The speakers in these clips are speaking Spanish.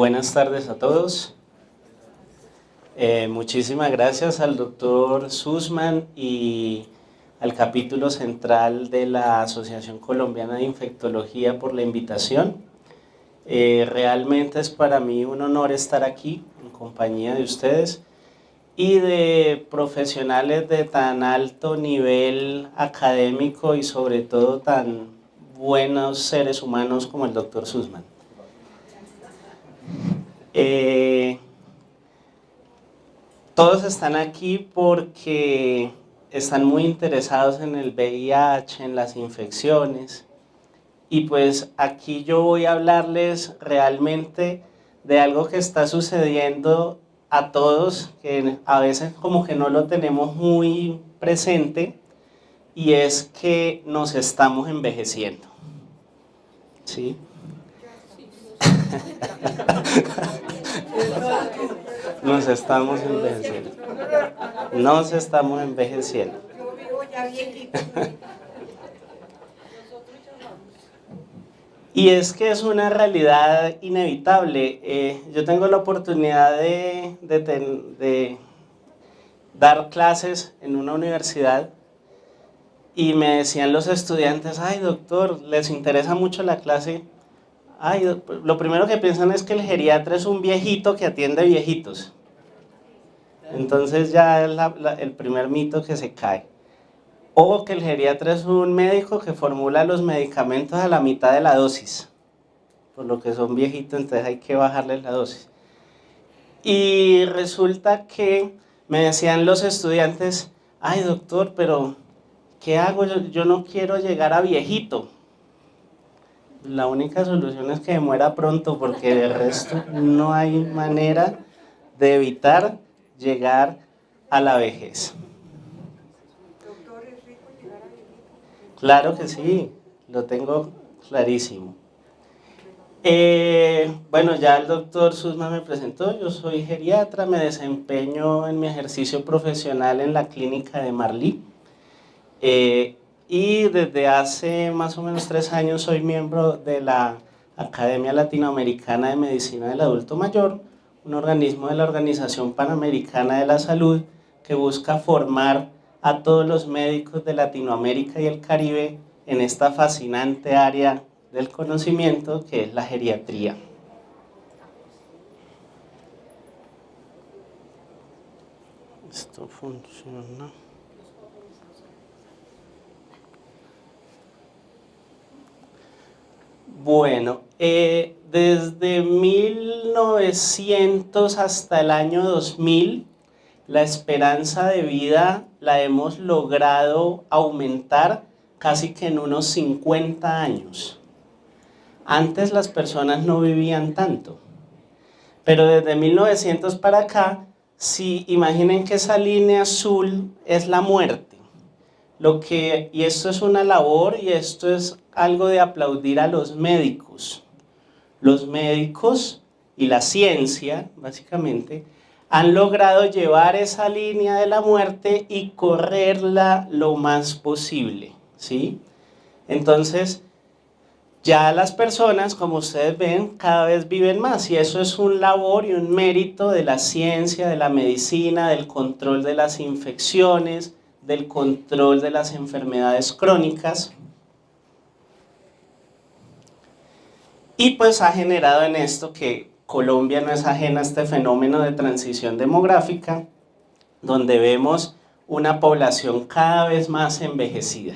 Buenas tardes a todos. Muchísimas gracias al doctor Sussman y al capítulo central de la Asociación Colombiana de Infectología por la invitación. Realmente es para mí un honor estar aquí en compañía de ustedes y de profesionales de tan alto nivel académico y sobre todo tan buenos seres humanos como el doctor Sussman. Todos están aquí porque están muy interesados en el VIH, en las infecciones, y pues aquí yo voy a hablarles realmente de algo que está sucediendo a todos, que a veces como que no lo tenemos muy presente, y es que nos estamos envejeciendo, ¿sí? Nos estamos envejeciendo. Nos estamos envejeciendo. Y es que es una realidad inevitable. Yo tengo la oportunidad de dar clases en una universidad y me decían los estudiantes: ay doctor, ¿les interesa mucho la clase? Ay, lo primero que piensan es que el geriatra es un viejito que atiende viejitos. Entonces ya es el primer mito que se cae. O que el geriatra es un médico que formula los medicamentos a la mitad de la dosis. Por lo que son viejitos, entonces hay que bajarles la dosis. Y resulta que me decían los estudiantes: ay doctor, pero ¿qué hago? Yo no quiero llegar a viejito. La única solución es que muera pronto, porque de resto no hay manera de evitar llegar a la vejez. Doctor, ¿es rico llegar a viejito? Claro que sí, lo tengo clarísimo. Bueno, ya el doctor Sussman me presentó. Yo soy geriatra, me desempeño en mi ejercicio profesional en la clínica de Marlí. Y desde hace más o menos 3 años soy miembro de la Academia Latinoamericana de Medicina del Adulto Mayor, un organismo de la Organización Panamericana de la Salud que busca formar a todos los médicos de Latinoamérica y el Caribe en esta fascinante área del conocimiento que es la geriatría. Esto funciona. Bueno, desde 1900 hasta el año 2000, la esperanza de vida la hemos logrado aumentar casi que en unos 50 años. Antes las personas no vivían tanto, pero desde 1900 para acá, si imaginen que esa línea azul es la muerte. Y esto es una labor y esto es algo de aplaudir a los médicos. Los médicos y la ciencia, básicamente, han logrado llevar esa línea de la muerte y correrla lo más posible, ¿sí? Entonces, ya las personas, como ustedes ven, cada vez viven más, y eso es un labor y un mérito de la ciencia, de la medicina, del control de las infecciones, del control de las enfermedades crónicas, y pues ha generado en esto que Colombia no es ajena a este fenómeno de transición demográfica, donde vemos una población cada vez más envejecida.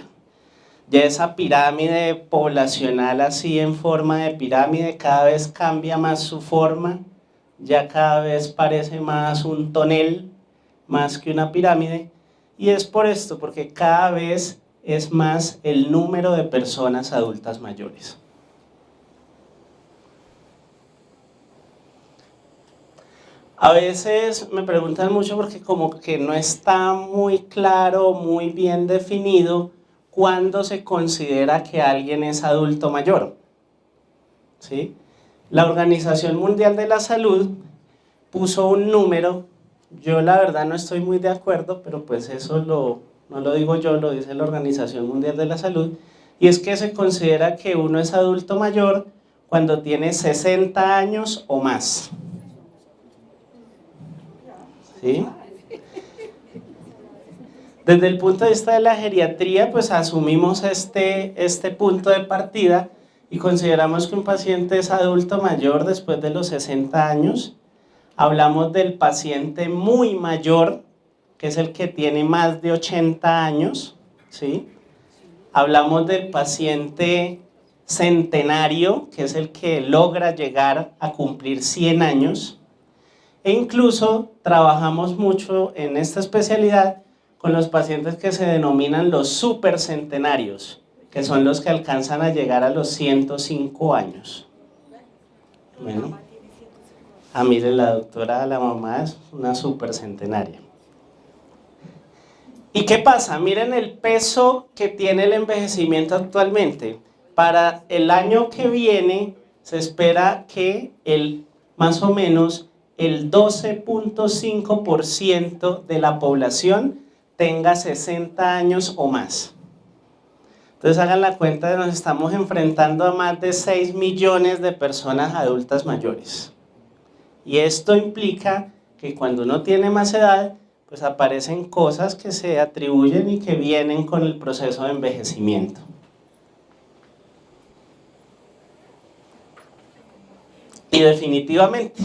Ya esa pirámide poblacional así en forma de pirámide cada vez cambia más su forma, ya cada vez parece más un tonel más que una pirámide. Y es por esto, porque cada vez es más el número de personas adultas mayores. A veces me preguntan mucho porque como que no está muy claro, muy bien definido cuándo se considera que alguien es adulto mayor, ¿sí? La Organización Mundial de la Salud puso un número. Yo la verdad no estoy muy de acuerdo, pero pues eso no lo digo yo, lo dice la Organización Mundial de la Salud, y es que se considera que uno es adulto mayor cuando tiene 60 años o más. ¿Sí? Desde el punto de vista de la geriatría, pues asumimos este punto de partida y consideramos que un paciente es adulto mayor después de los 60 años. Hablamos del paciente muy mayor, que es el que tiene más de 80 años, ¿sí? Hablamos del paciente centenario, que es el que logra llegar a cumplir 100 años. E incluso trabajamos mucho en esta especialidad con los pacientes que se denominan los supercentenarios, que son los que alcanzan a llegar a los 105 años. Bueno, mire, la doctora, la mamá es una supercentenaria. ¿Y qué pasa? Miren el peso que tiene el envejecimiento actualmente. Para el año que viene se espera que más o menos el 12.5% de la población tenga 60 años o más. Entonces hagan la cuenta de que nos estamos enfrentando a más de 6 millones de personas adultas mayores. Y esto implica que cuando uno tiene más edad, pues aparecen cosas que se atribuyen y que vienen con el proceso de envejecimiento. Y definitivamente,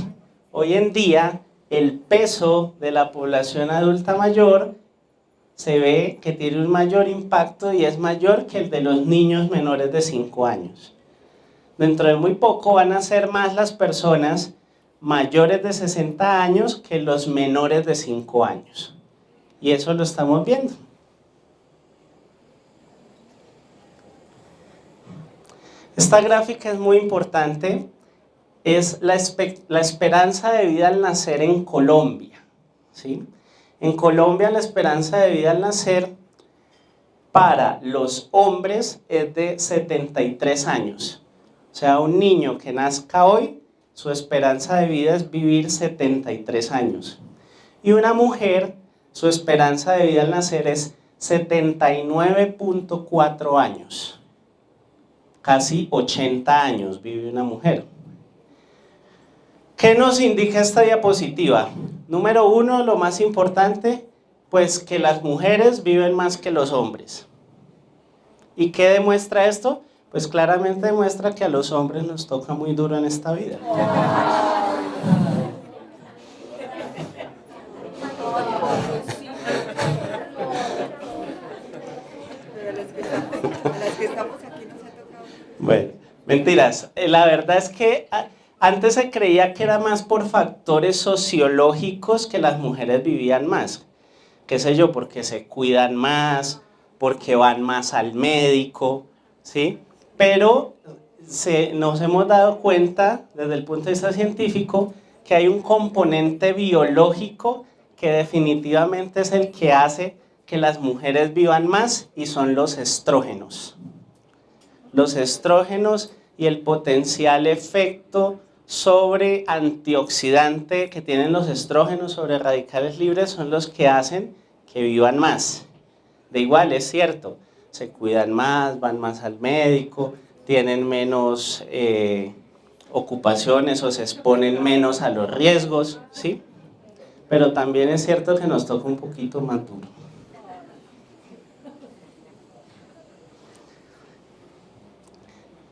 hoy en día, el peso de la población adulta mayor se ve que tiene un mayor impacto y es mayor que el de los niños menores de 5 años. Dentro de muy poco van a ser más las personas mayores de 60 años que los menores de 5 años. Y eso lo estamos viendo. Esta gráfica es muy importante. Es la esperanza de vida al nacer en Colombia, ¿sí? En Colombia la esperanza de vida al nacer para los hombres es de 73 años. O sea, un niño que nazca hoy, su esperanza de vida es vivir 73 años. Y una mujer, su esperanza de vida al nacer es 79.4 años. Casi 80 años vive una mujer. ¿Qué nos indica esta diapositiva? Número 1, lo más importante, pues que las mujeres viven más que los hombres. ¿Y qué demuestra esto? Pues claramente demuestra que a los hombres nos toca muy duro en esta vida. Bueno, mentiras. La verdad es que antes se creía que era más por factores sociológicos que las mujeres vivían más. Qué sé yo, porque se cuidan más, porque van más al médico, ¿sí? Pero nos hemos dado cuenta, desde el punto de vista científico, que hay un componente biológico que definitivamente es el que hace que las mujeres vivan más y son los estrógenos. Los estrógenos y el potencial efecto sobre antioxidante que tienen los estrógenos sobre radicales libres son los que hacen que vivan más. De igual, es cierto, se cuidan más, van más al médico, tienen menos ocupaciones o se exponen menos a los riesgos, ¿sí? Pero también es cierto que nos toca un poquito más duro.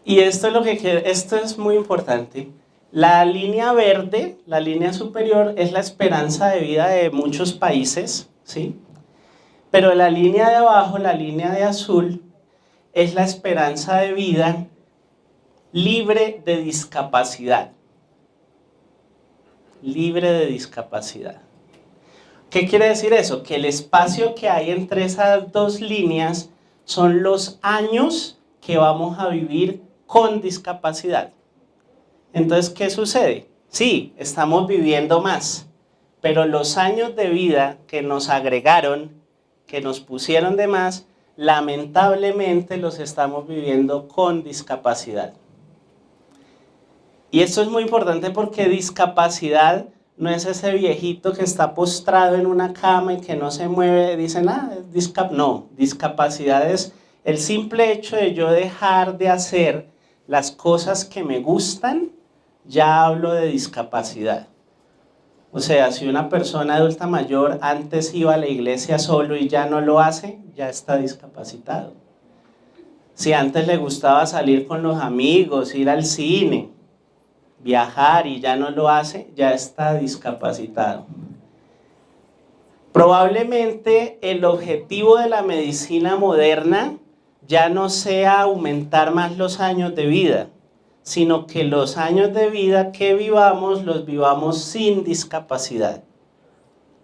Y esto es muy importante. La línea verde, la línea superior, es la esperanza de vida de muchos países, ¿sí? Pero la línea de abajo, la línea de azul, es la esperanza de vida libre de discapacidad. Libre de discapacidad. ¿Qué quiere decir eso? Que el espacio que hay entre esas dos líneas son los años que vamos a vivir con discapacidad. Entonces, ¿qué sucede? Sí, estamos viviendo más, pero los años de vida que nos agregaron, que nos pusieron de más, lamentablemente los estamos viviendo con discapacidad. Y esto es muy importante porque discapacidad no es ese viejito que está postrado en una cama y que no se mueve, dicen, no, discapacidad es el simple hecho de yo dejar de hacer las cosas que me gustan, ya hablo de discapacidad. O sea, si una persona adulta mayor antes iba a la iglesia solo y ya no lo hace, ya está discapacitado. Si antes le gustaba salir con los amigos, ir al cine, viajar y ya no lo hace, ya está discapacitado. Probablemente el objetivo de la medicina moderna ya no sea aumentar más los años de vida, sino que los años de vida que vivamos los vivamos sin discapacidad.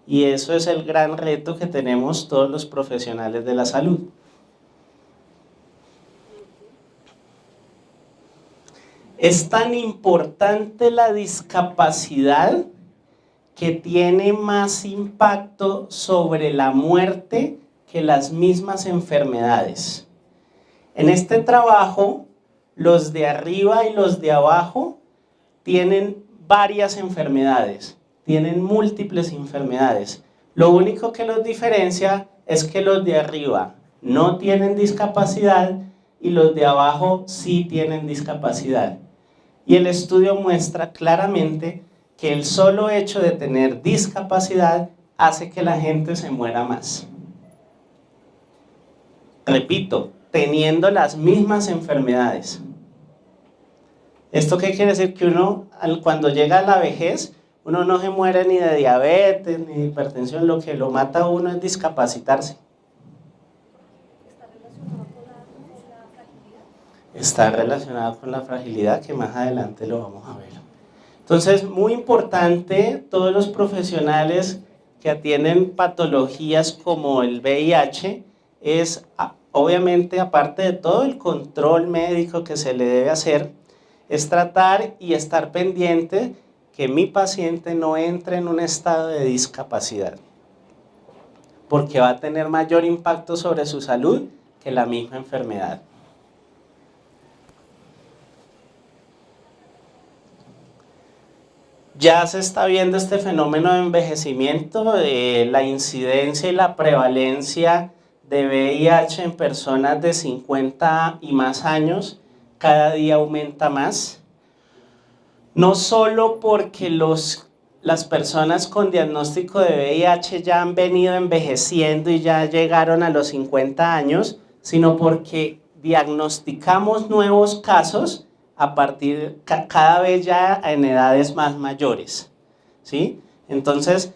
Y eso es el gran reto que tenemos todos los profesionales de la salud. Es tan importante la discapacidad que tiene más impacto sobre la muerte que las mismas enfermedades. En este trabajo, los de arriba y los de abajo tienen varias enfermedades, tienen múltiples enfermedades. Lo único que los diferencia es que los de arriba no tienen discapacidad y los de abajo sí tienen discapacidad. Y el estudio muestra claramente que el solo hecho de tener discapacidad hace que la gente se muera más. Repito, teniendo las mismas enfermedades. ¿Esto qué quiere decir? Que uno, cuando llega a la vejez, uno no se muere ni de diabetes, ni de hipertensión, lo que lo mata a uno es discapacitarse. Está relacionado con la fragilidad, que más adelante lo vamos a ver. Entonces, muy importante, todos los profesionales que atienden patologías como el VIH, es obviamente, aparte de todo el control médico que se le debe hacer, es tratar y estar pendiente que mi paciente no entre en un estado de discapacidad, porque va a tener mayor impacto sobre su salud que la misma enfermedad. Ya se está viendo este fenómeno de envejecimiento, la incidencia y la prevalencia de VIH en personas de 50 y más años cada día aumenta más. No solo porque las personas con diagnóstico de VIH ya han venido envejeciendo y ya llegaron a los 50 años, sino porque diagnosticamos nuevos casos a partir cada vez ya en edades más mayores, ¿sí? Entonces,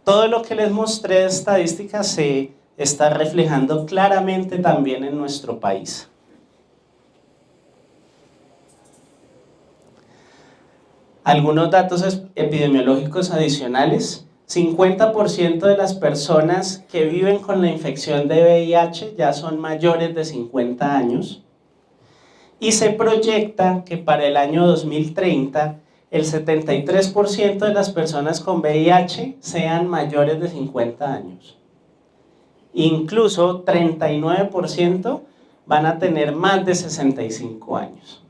todo lo que les mostré de estadísticas se está reflejando claramente también en nuestro país. Algunos datos epidemiológicos adicionales: 50% de las personas que viven con la infección de VIH ya son mayores de 50 años. Y se proyecta que para el año 2030 el 73% de las personas con VIH sean mayores de 50 años. Incluso 39% van a tener más de 65 años.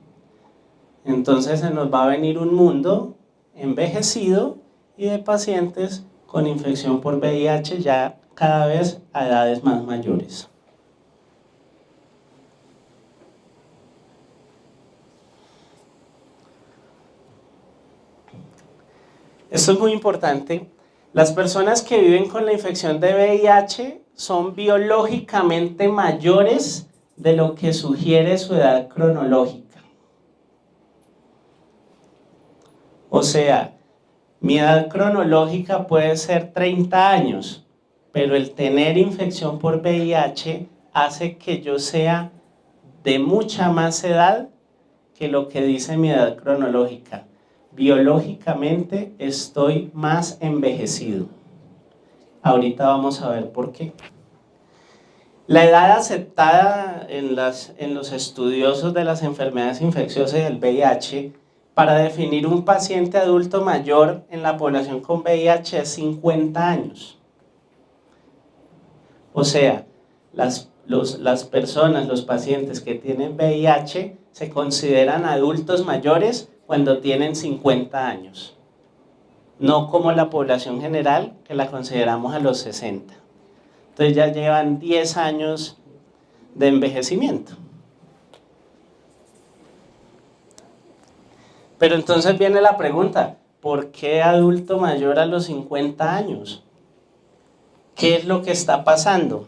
Entonces se nos va a venir un mundo envejecido y de pacientes con infección por VIH ya cada vez a edades más mayores. Esto es muy importante. Las personas que viven con la infección de VIH son biológicamente mayores de lo que sugiere su edad cronológica. O sea, mi edad cronológica puede ser 30 años, pero el tener infección por VIH hace que yo sea de mucha más edad que lo que dice mi edad cronológica. Biológicamente estoy más envejecido. Ahorita vamos a ver por qué. La edad aceptada en los estudiosos de las enfermedades infecciosas y del VIH para definir un paciente adulto mayor en la población con VIH es 50 años. O sea, las personas, los pacientes que tienen VIH se consideran adultos mayores cuando tienen 50 años. No como la población general, que la consideramos a los 60. Entonces ya llevan 10 años de envejecimiento. Pero entonces viene la pregunta, ¿por qué adulto mayor a los 50 años? ¿Qué es lo que está pasando?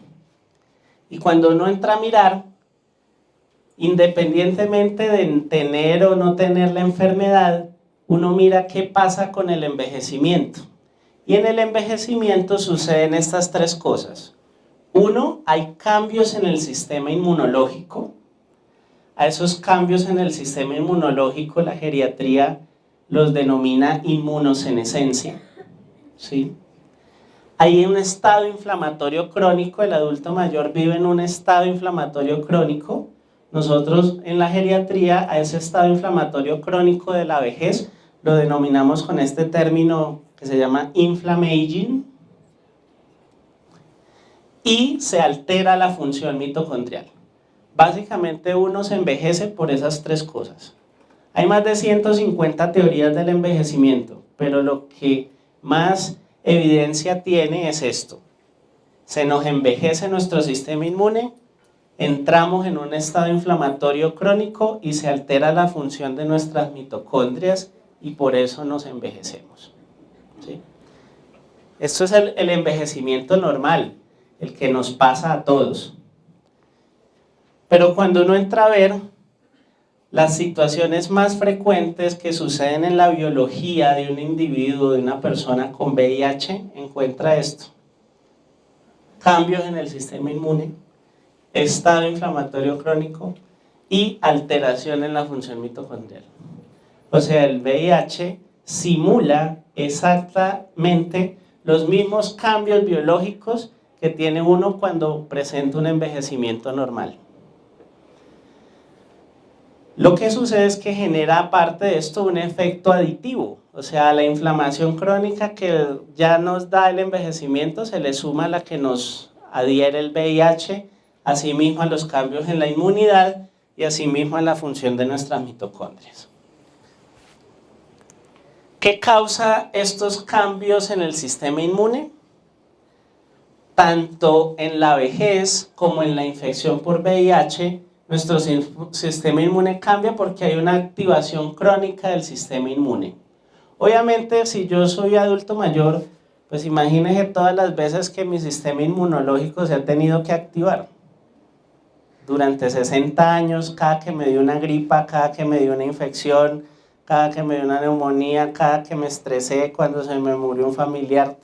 Y cuando uno entra a mirar, independientemente de tener o no tener la enfermedad, uno mira qué pasa con el envejecimiento. Y en el envejecimiento suceden estas tres cosas. Uno, hay cambios en el sistema inmunológico. A esos cambios en el sistema inmunológico la geriatría los denomina inmunosenescencia, ¿sí? Hay un estado inflamatorio crónico, el adulto mayor vive en un estado inflamatorio crónico. Nosotros en la geriatría a ese estado inflamatorio crónico de la vejez lo denominamos con este término que se llama inflammaging y se altera la función mitocondrial. Básicamente uno se envejece por esas tres cosas. Hay más de 150 teorías del envejecimiento, pero lo que más evidencia tiene es esto. Se nos envejece nuestro sistema inmune, entramos en un estado inflamatorio crónico y se altera la función de nuestras mitocondrias y por eso nos envejecemos, ¿sí? Esto es el envejecimiento normal, el que nos pasa a todos. Pero cuando uno entra a ver las situaciones más frecuentes que suceden en la biología de un individuo, de una persona con VIH, encuentra esto. Cambios en el sistema inmune, estado inflamatorio crónico y alteración en la función mitocondrial. O sea, el VIH simula exactamente los mismos cambios biológicos que tiene uno cuando presenta un envejecimiento normal. Lo que sucede es que genera aparte de esto un efecto aditivo, o sea, la inflamación crónica que ya nos da el envejecimiento se le suma a la que nos adhiere el VIH, asimismo a los cambios en la inmunidad y asimismo a la función de nuestras mitocondrias. ¿Qué causa estos cambios en el sistema inmune? Tanto en la vejez como en la infección por VIH, nuestro sistema inmune cambia porque hay una activación crónica del sistema inmune. Obviamente, si yo soy adulto mayor, pues imagínense todas las veces que mi sistema inmunológico se ha tenido que activar. Durante 60 años, cada que me dio una gripa, cada que me dio una infección, cada que me dio una neumonía, cada que me estresé, cuando se me murió un familiar,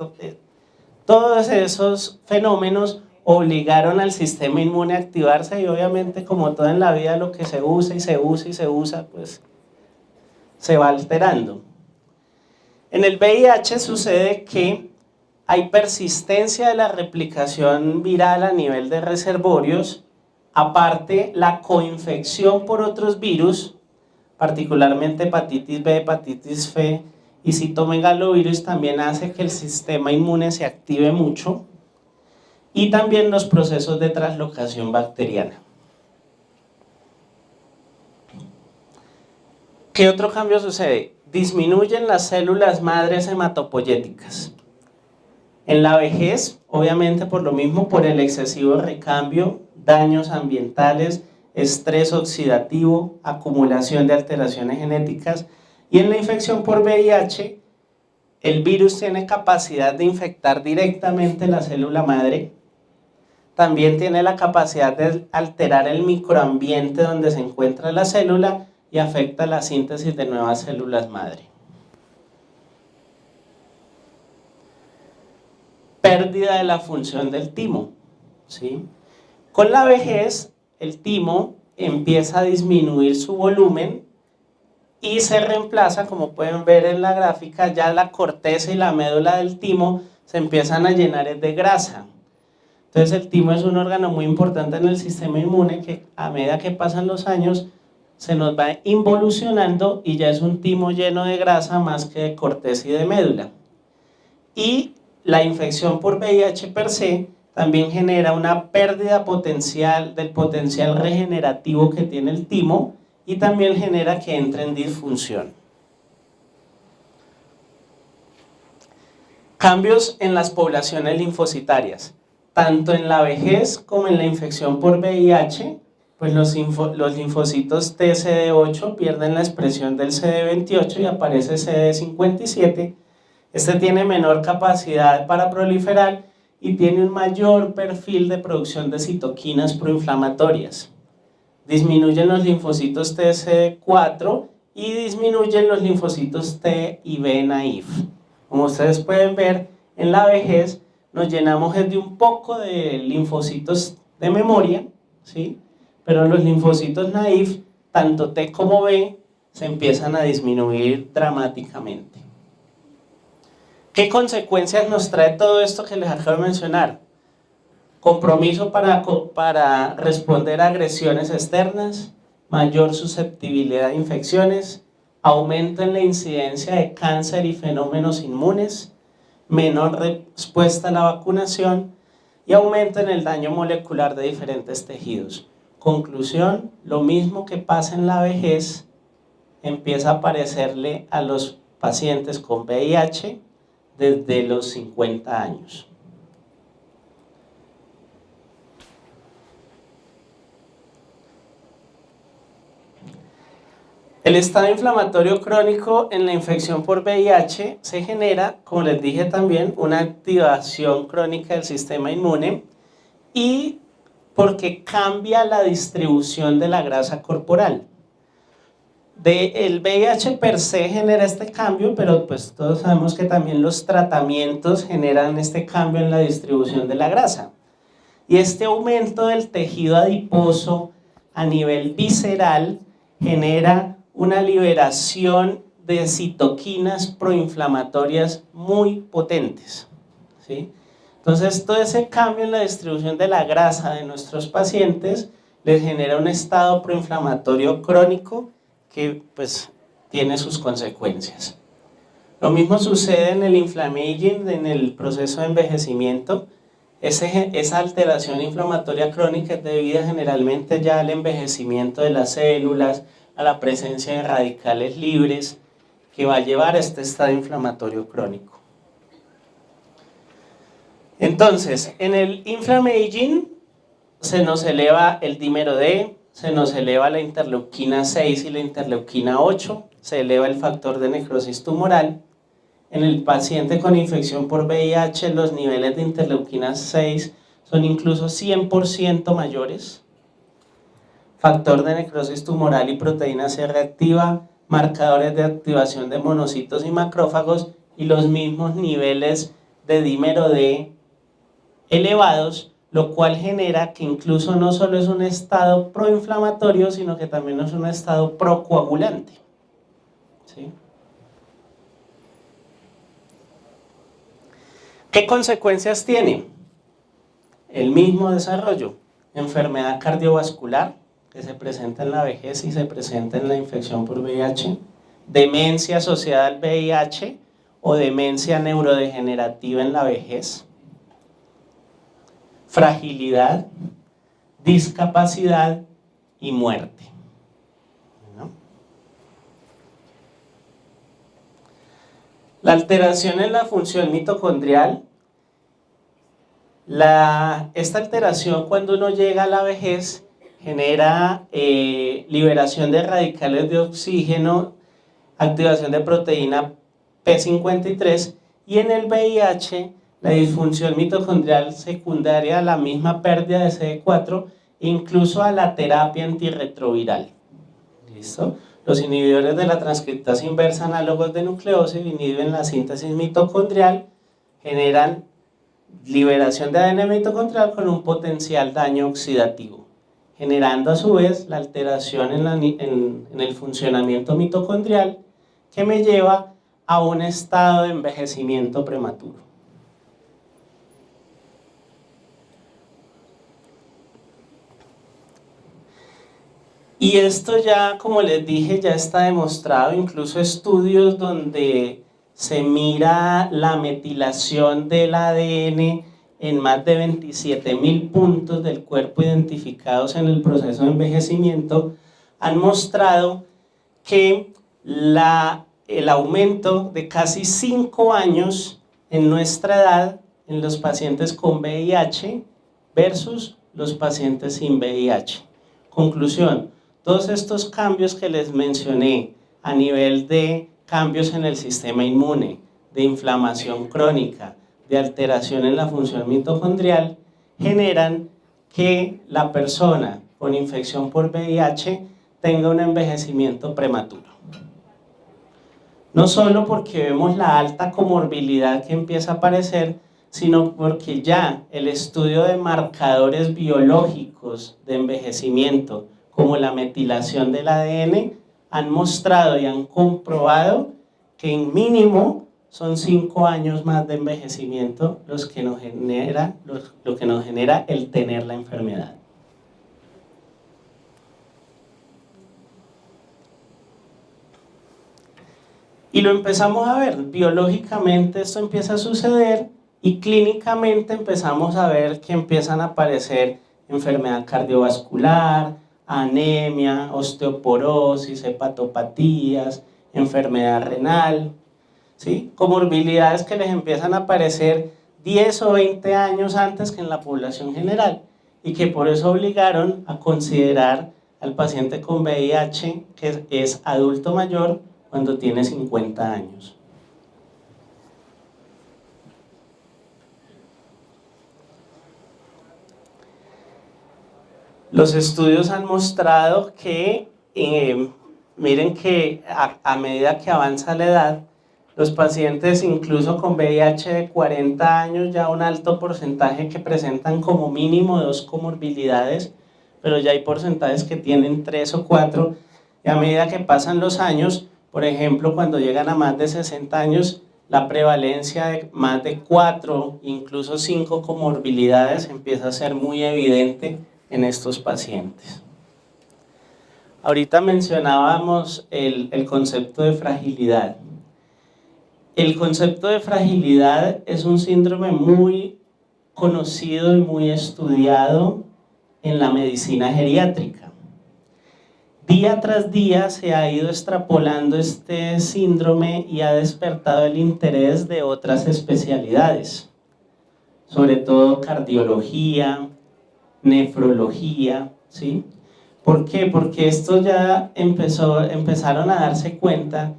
todos esos fenómenos obligaron al sistema inmune a activarse y obviamente como todo en la vida lo que se usa y se usa y se usa, pues se va alterando. En el VIH sucede que hay persistencia de la replicación viral a nivel de reservorios, aparte la coinfección por otros virus, particularmente hepatitis B, hepatitis C y citomegalovirus también hace que el sistema inmune se active mucho. Y también los procesos de translocación bacteriana. ¿Qué otro cambio sucede? Disminuyen las células madres hematopoyéticas. En la vejez, obviamente por lo mismo, por el excesivo recambio, daños ambientales, estrés oxidativo, acumulación de alteraciones genéticas, y en la infección por VIH, el virus tiene capacidad de infectar directamente la célula madre. También tiene la capacidad de alterar el microambiente donde se encuentra la célula y afecta la síntesis de nuevas células madre. Pérdida de la función del timo, ¿sí? Con la vejez, el timo empieza a disminuir su volumen y se reemplaza, como pueden ver en la gráfica, ya la corteza y la médula del timo se empiezan a llenar de grasa. Entonces el timo es un órgano muy importante en el sistema inmune que a medida que pasan los años se nos va involucionando y ya es un timo lleno de grasa más que de corteza y de médula. Y la infección por VIH per se también genera una pérdida potencial del potencial regenerativo que tiene el timo y también genera que entre en disfunción. Cambios en las poblaciones linfocitarias. Tanto en la vejez como en la infección por VIH, pues los linfocitos TCD8 pierden la expresión del CD28 y aparece CD57. Este tiene menor capacidad para proliferar y tiene un mayor perfil de producción de citoquinas proinflamatorias. Disminuyen los linfocitos TCD4 y disminuyen los linfocitos T y B naïf. Como ustedes pueden ver, en la vejez nos llenamos de un poco de linfocitos de memoria, ¿sí? Pero los linfocitos naïf, tanto T como B, se empiezan a disminuir dramáticamente. ¿Qué consecuencias nos trae todo esto que les acabo de mencionar? Compromiso para responder a agresiones externas, mayor susceptibilidad a infecciones, aumento en la incidencia de cáncer y fenómenos inmunes, menor respuesta a la vacunación y aumento en el daño molecular de diferentes tejidos. Conclusión, lo mismo que pasa en la vejez empieza a aparecerle a los pacientes con VIH desde los 50 años. El estado inflamatorio crónico en la infección por VIH se genera, como les dije también, una activación crónica del sistema inmune y porque cambia la distribución de la grasa corporal. El VIH per se genera este cambio, pero pues todos sabemos que también los tratamientos generan este cambio en la distribución de la grasa. Y este aumento del tejido adiposo a nivel visceral genera una liberación de citoquinas proinflamatorias muy potentes, ¿sí? Entonces, todo ese cambio en la distribución de la grasa de nuestros pacientes les genera un estado proinflamatorio crónico que pues tiene sus consecuencias. Lo mismo sucede en el inflammaging, en el proceso de envejecimiento. Esa alteración inflamatoria crónica es debida generalmente ya al envejecimiento de las células, a la presencia de radicales libres, que va a llevar a este estado inflamatorio crónico. Entonces, en el inflammaging se nos eleva el dímero D, se nos eleva la interleuquina 6 y la interleuquina 8, se eleva el factor de necrosis tumoral. En el paciente con infección por VIH, los niveles de interleuquina 6 son incluso 100% mayores. Factor de necrosis tumoral y proteína C reactiva, marcadores de activación de monocitos y macrófagos y los mismos niveles de dímero D elevados, lo cual genera que incluso no solo es un estado proinflamatorio, sino que también es un estado procoagulante, ¿sí? ¿Qué consecuencias tiene? El mismo desarrollo, enfermedad cardiovascular que se presenta en la vejez y se presenta en la infección por VIH, demencia asociada al VIH o demencia neurodegenerativa en la vejez, fragilidad, discapacidad y muerte. ¿No? La alteración en la función mitocondrial. Esta alteración, cuando uno llega a la vejez, genera liberación de radicales de oxígeno, activación de proteína P53 y en el VIH la disfunción mitocondrial secundaria a la misma pérdida de CD4 e incluso a la terapia antirretroviral. ¿Listo? Los inhibidores de la transcriptasa inversa análogos de nucleócido inhiben la síntesis mitocondrial, generan liberación de ADN mitocondrial con un potencial daño oxidativo, generando a su vez la alteración en el funcionamiento mitocondrial que me lleva a un estado de envejecimiento prematuro. Y esto ya, como les dije, ya está demostrado, incluso estudios donde se mira la metilación del ADN en más de 27.000 puntos del cuerpo identificados en el proceso de envejecimiento, han mostrado que el aumento de casi 5 años en nuestra edad en los pacientes con VIH versus los pacientes sin VIH. Conclusión, todos estos cambios que les mencioné a nivel de cambios en el sistema inmune, de inflamación crónica, de alteración en la función mitocondrial, generan que la persona con infección por VIH tenga un envejecimiento prematuro. No solo porque vemos la alta comorbilidad que empieza a aparecer, sino porque ya el estudio de marcadores biológicos de envejecimiento, como la metilación del ADN, han mostrado y han comprobado que en mínimo son 5 años más de envejecimiento lo que nos genera el tener la enfermedad. Y lo empezamos a ver, biológicamente esto empieza a suceder y clínicamente empezamos a ver que empiezan a aparecer enfermedad cardiovascular, anemia, osteoporosis, hepatopatías, enfermedad renal, ¿sí? Comorbilidades que les empiezan a aparecer 10 o 20 años antes que en la población general y que por eso obligaron a considerar al paciente con VIH que es adulto mayor cuando tiene 50 años. Los estudios han mostrado que, miren que a medida que avanza la edad, los pacientes incluso con VIH de 40 años, ya un alto porcentaje que presentan como mínimo 2 comorbilidades, pero ya hay porcentajes que tienen 3 o 4, y a medida que pasan los años, por ejemplo, cuando llegan a más de 60 años, la prevalencia de más de 4, incluso 5 comorbilidades empieza a ser muy evidente en estos pacientes. Ahorita mencionábamos el concepto de fragilidad. El concepto de fragilidad es un síndrome muy conocido y muy estudiado en la medicina geriátrica. Día tras día se ha ido extrapolando este síndrome y ha despertado el interés de otras especialidades, sobre todo cardiología, nefrología, ¿sí? ¿Por qué? Porque estos ya empezaron a darse cuenta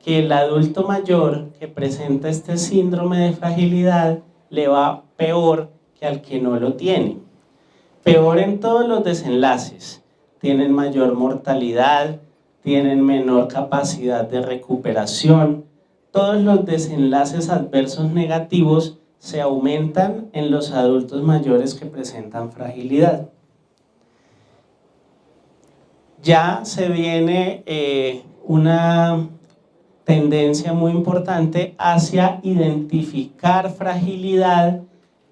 que el adulto mayor que presenta este síndrome de fragilidad le va peor que al que no lo tiene. Peor en todos los desenlaces. Tienen mayor mortalidad, tienen menor capacidad de recuperación. Todos los desenlaces adversos negativos se aumentan en los adultos mayores que presentan fragilidad. Ya se viene una tendencia muy importante hacia identificar fragilidad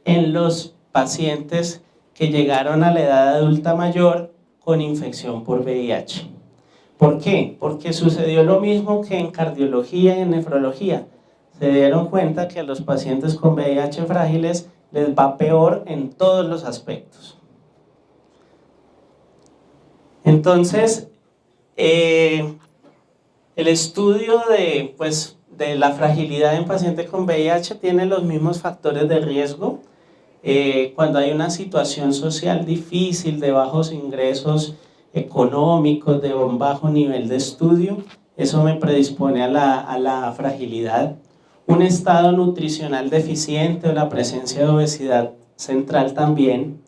en los pacientes que llegaron a la edad adulta mayor con infección por VIH. ¿Por qué? Porque sucedió lo mismo que en cardiología y en nefrología. Se dieron cuenta que a los pacientes con VIH frágiles les va peor en todos los aspectos. Entonces, el estudio de la fragilidad en pacientes con VIH tiene los mismos factores de riesgo. Cuando hay una situación social difícil, de bajos ingresos económicos, de un bajo nivel de estudio, eso me predispone a la fragilidad. Un estado nutricional deficiente o la presencia de obesidad central también.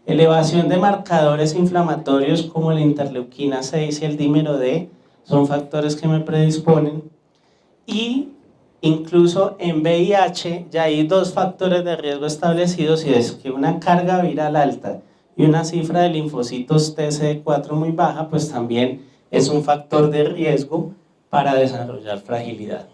Elevación de marcadores inflamatorios como la interleuquina 6 y el dímero D son factores que me predisponen. Y incluso en VIH ya hay 2 factores de riesgo establecidos, y es que una carga viral alta y una cifra de linfocitos TCD4 muy baja, pues también es un factor de riesgo para desarrollar fragilidad.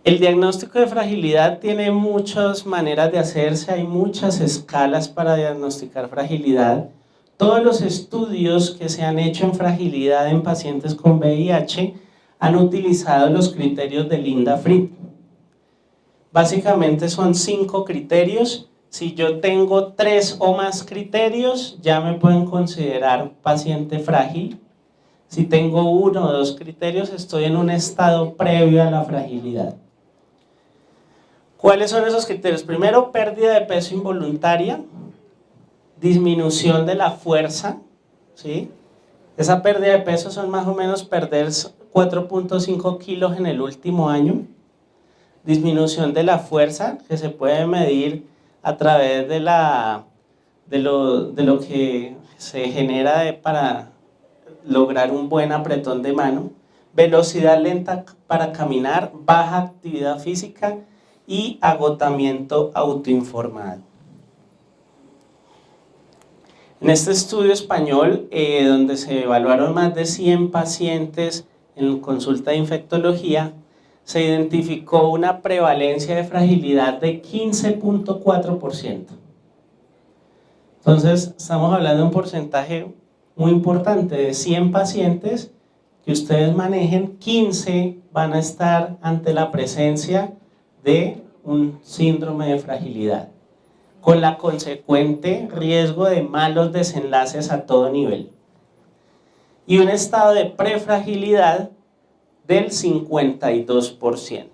El diagnóstico de fragilidad tiene muchas maneras de hacerse, hay muchas escalas para diagnosticar fragilidad. Todos los estudios que se han hecho en fragilidad en pacientes con VIH han utilizado los criterios de Linda Fried. Básicamente son 5 criterios. Si yo tengo 3 o más criterios, ya me pueden considerar paciente frágil. Si tengo 1 o 2 criterios, estoy en un estado previo a la fragilidad. ¿Cuáles son esos criterios? Primero, pérdida de peso involuntaria, disminución de la fuerza, ¿sí? Esa pérdida de peso son más o menos perder 4.5 kilos en el último año. Disminución de la fuerza, que se puede medir a través de lo que se genera para lograr un buen apretón de mano. Velocidad lenta para caminar, baja actividad física y agotamiento autoinformado. En este estudio español, donde se evaluaron más de 100 pacientes en consulta de infectología, se identificó una prevalencia de fragilidad de 15.4%. Entonces, estamos hablando de un porcentaje muy importante. De 100 pacientes que ustedes manejen, 15 van a estar ante la presencia de un síndrome de fragilidad, con la consecuente riesgo de malos desenlaces a todo nivel. Y un estado de prefragilidad del 52%.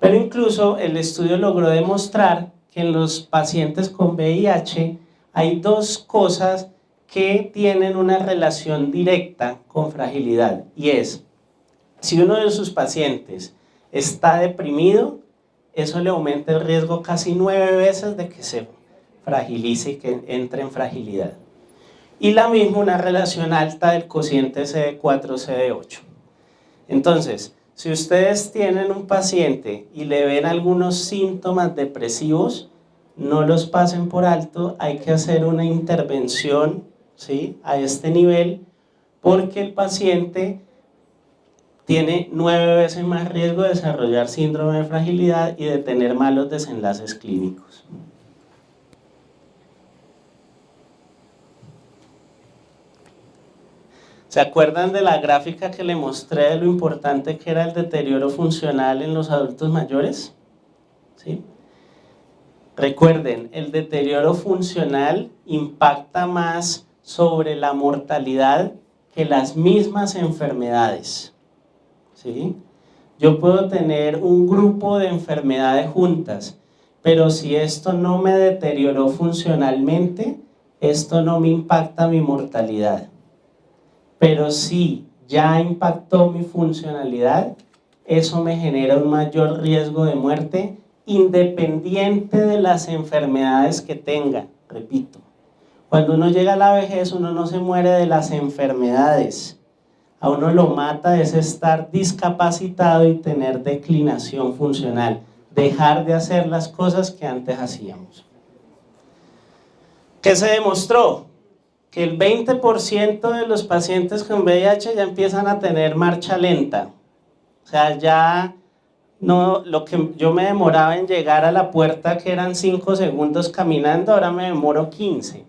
Pero incluso el estudio logró demostrar que en los pacientes con VIH hay dos cosas que tienen una relación directa con fragilidad, y es, si uno de sus pacientes está deprimido, eso le aumenta el riesgo casi 9 veces de que se fragilice y que entre en fragilidad. Y la misma una relación alta del cociente CD4-CD8. Entonces, si ustedes tienen un paciente y le ven algunos síntomas depresivos, no los pasen por alto, hay que hacer una intervención, ¿sí?, a este nivel, porque el paciente tiene 9 veces más riesgo de desarrollar síndrome de fragilidad y de tener malos desenlaces clínicos. ¿Se acuerdan de la gráfica que le mostré de lo importante que era el deterioro funcional en los adultos mayores? ¿Sí? Recuerden, el deterioro funcional impacta más sobre la mortalidad que las mismas enfermedades. ¿Sí? Yo puedo tener un grupo de enfermedades juntas, pero si esto no me deterioró funcionalmente, esto no me impacta mi mortalidad. Pero si ya impactó mi funcionalidad, eso me genera un mayor riesgo de muerte independiente de las enfermedades que tenga. Repito, cuando uno llega a la vejez, uno no se muere de las enfermedades. A uno lo mata es estar discapacitado y tener declinación funcional, dejar de hacer las cosas que antes hacíamos. ¿Qué se demostró? Que el 20% de los pacientes con VIH ya empiezan a tener marcha lenta. O sea, ya no, lo que yo me demoraba en llegar a la puerta, que eran 5 segundos caminando, ahora me demoro 15.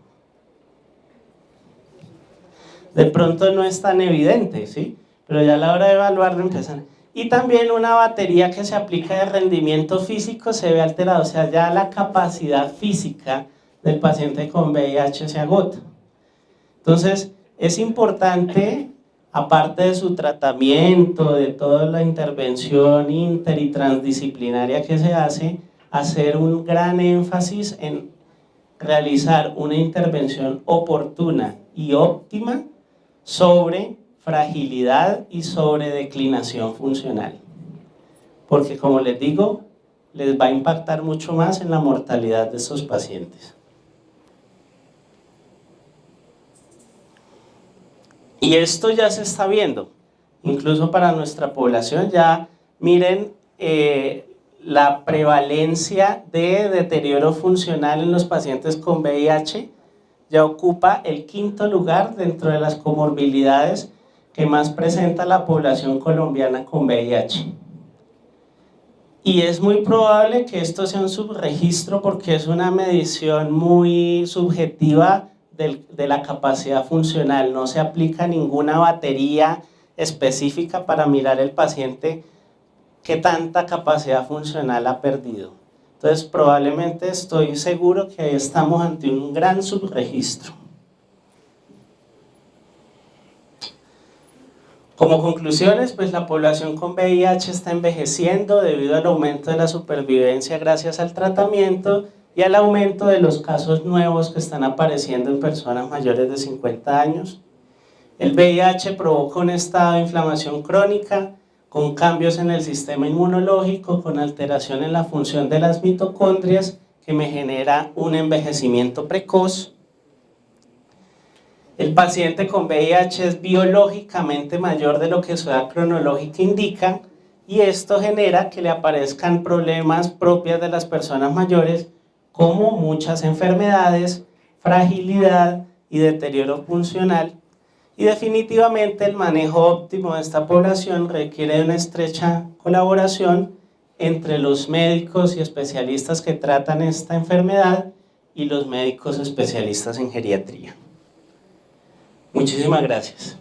De pronto no es tan evidente, ¿sí? Pero ya a la hora de evaluarlo empiezan. Y también una batería que se aplica de rendimiento físico se ve alterada, o sea, ya la capacidad física del paciente con VIH se agota. Entonces, es importante, aparte de su tratamiento, de toda la intervención inter y transdisciplinaria que se hace, hacer un gran énfasis en realizar una intervención oportuna y óptima sobre fragilidad y sobre declinación funcional. Porque, como les digo, les va a impactar mucho más en la mortalidad de estos pacientes. Y esto ya se está viendo, incluso para nuestra población. Ya miren la prevalencia de deterioro funcional en los pacientes con VIH, ya ocupa el 5º lugar dentro de las comorbilidades que más presenta la población colombiana con VIH. Y es muy probable que esto sea un subregistro porque es una medición muy subjetiva de la capacidad funcional. No se aplica ninguna batería específica para mirar el paciente qué tanta capacidad funcional ha perdido. Entonces, probablemente estoy seguro que estamos ante un gran subregistro. Como conclusiones, pues la población con VIH está envejeciendo debido al aumento de la supervivencia gracias al tratamiento y al aumento de los casos nuevos que están apareciendo en personas mayores de 50 años. El VIH provoca un estado de inflamación crónica, con cambios en el sistema inmunológico, con alteración en la función de las mitocondrias, que me genera un envejecimiento precoz. El paciente con VIH es biológicamente mayor de lo que su edad cronológica indica, y esto genera que le aparezcan problemas propios de las personas mayores, como muchas enfermedades, fragilidad y deterioro funcional. Y definitivamente el manejo óptimo de esta población requiere de una estrecha colaboración entre los médicos y especialistas que tratan esta enfermedad y los médicos especialistas en geriatría. Muchísimas gracias.